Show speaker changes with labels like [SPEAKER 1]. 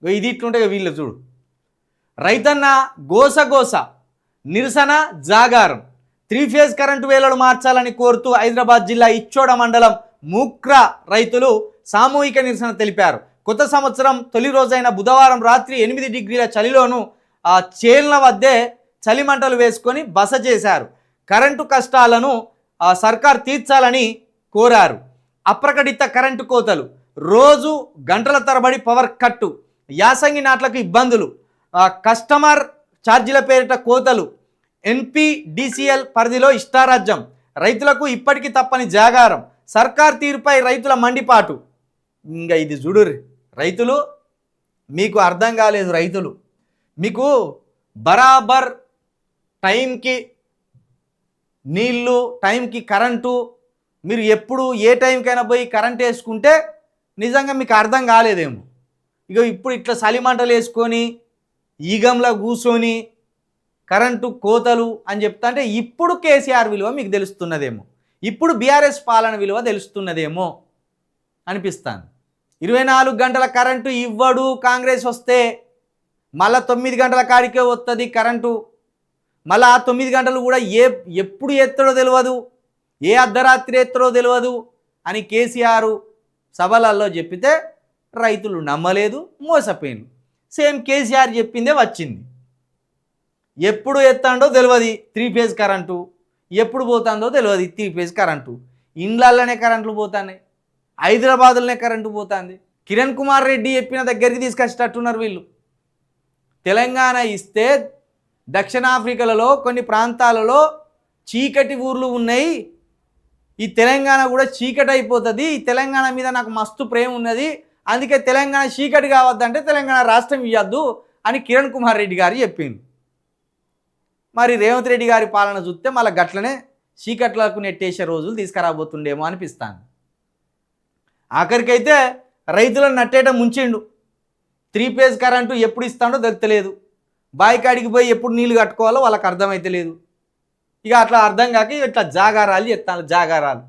[SPEAKER 1] ఇది ఇట్లుంటే వీళ్ళు చూడు. రైతన్న గోస నిరసన జాగారం. 3 ఫేజ్ కరెంటు వేలలు మార్చాలని కోరుతూ హైదరాబాద్ జిల్లా ఇచ్చోడ మండలం మూక్రా రైతులు సామూహిక నిరసన తెలిపారు. కొత్త సంవత్సరం తొలి రోజైన బుధవారం రాత్రి 8 డిగ్రీల చలిలోనూ ఆ చేళ్ల వద్దే చలిమంటలు వేసుకొని బస చేశారు. కరెంటు కష్టాలను సర్కార్ తీర్చాలని కోరారు. అప్రకటిత కరెంటు కోతలు, రోజు గంటల తరబడి పవర్ కట్టు, యాసంగి నాట్లకు ఇబ్బందులు, కస్టమర్ ఛార్జీల పేరిట కోతలు, NPDCL పరిధిలో ఇష్టారాజ్యం, రైతులకు ఇప్పటికీ తప్పని జాగారం, సర్కార్ తీరుపై రైతుల మండిపాటు. ఇంకా ఇది చూడుర్రి రైతులు, మీకు అర్థం కాలేదు. రైతులు మీకు బరాబర్ టైంకి నీళ్ళు, టైంకి కరెంటు, మీరు ఎప్పుడు ఏ టైంకైనా పోయి కరెంట్ వేసుకుంటే నిజంగా మీకు అర్థం కాలేదేమో. ఇక ఇప్పుడు ఇట్లా చలిమంటలు వేసుకొని ఈగంలో కూర్చొని కరెంటు కోతలు అని చెప్తా అంటే ఇప్పుడు కేసీఆర్ విలువ మీకు తెలుస్తున్నదేమో, ఇప్పుడు బీఆర్ఎస్ పాలన విలువ తెలుస్తున్నదేమో అనిపిస్తాను. 24 గంటల కరెంటు ఇవ్వడు కాంగ్రెస్ వస్తే, మళ్ళీ 9 గంటల కాడికే వస్తుంది కరెంటు. మళ్ళీ ఆ 9 గంటలు కూడా ఎప్పుడు ఎత్తడో తెలియదు, ఏ అర్ధరాత్రి ఎత్తడో తెలియదు అని కేసీఆర్ సభలలో చెప్పితే రైతులు నమ్మలేదు, మోసపోయింది. సేమ్ కేసీఆర్ చెప్పిందే వచ్చింది. ఎప్పుడు ఎత్తాడో తెలియదు 3 ఫేజ్ కరెంటు, ఎప్పుడు పోతుందో తెలియదు 3 ఫేజ్ కరెంటు. ఇండ్లలోనే కరెంట్లు పోతున్నాయి, హైదరాబాద్లోనే కరెంటు పోతుంది. కిరణ్ కుమార్ రెడ్డి చెప్పిన దగ్గరికి తీసుకొచ్చేటట్టున్నారు వీళ్ళు. తెలంగాణ ఇస్తే దక్షిణాఫ్రికాలలో కొన్ని ప్రాంతాలలో చీకటి ఊర్లు ఉన్నాయి, ఈ తెలంగాణ కూడా చీకటి అయిపోతుంది, ఈ తెలంగాణ మీద నాకు మస్తు ప్రేమ ఉన్నది, అందుకే తెలంగాణ చీకటి కావద్దంటే తెలంగాణ రాష్ట్రం ఇవ్వద్దు అని కిరణ్ కుమార్ రెడ్డి గారు చెప్పింది. మరి రేవంత్ రెడ్డి గారి పాలన చూస్తే మళ్ళీ గట్లనే చీకట్లకు నెట్టేసే రోజులు తీసుకురాబోతుండేమో అనిపిస్తాను. ఆఖరికైతే రైతులను నట్టేట ముంచిండు. 3 ఫేజ్ కరెంటు ఎప్పుడు ఇస్తాడో తెలుస్తలేదు, బాయికాడికి పోయి ఎప్పుడు నీళ్ళు కట్టుకోవాలో వాళ్ళకి అర్థమైతే లేదు. ఇక అట్లా అర్థం కాక ఇట్లా జాగారాలు చెప్తాను, జాగారాలు.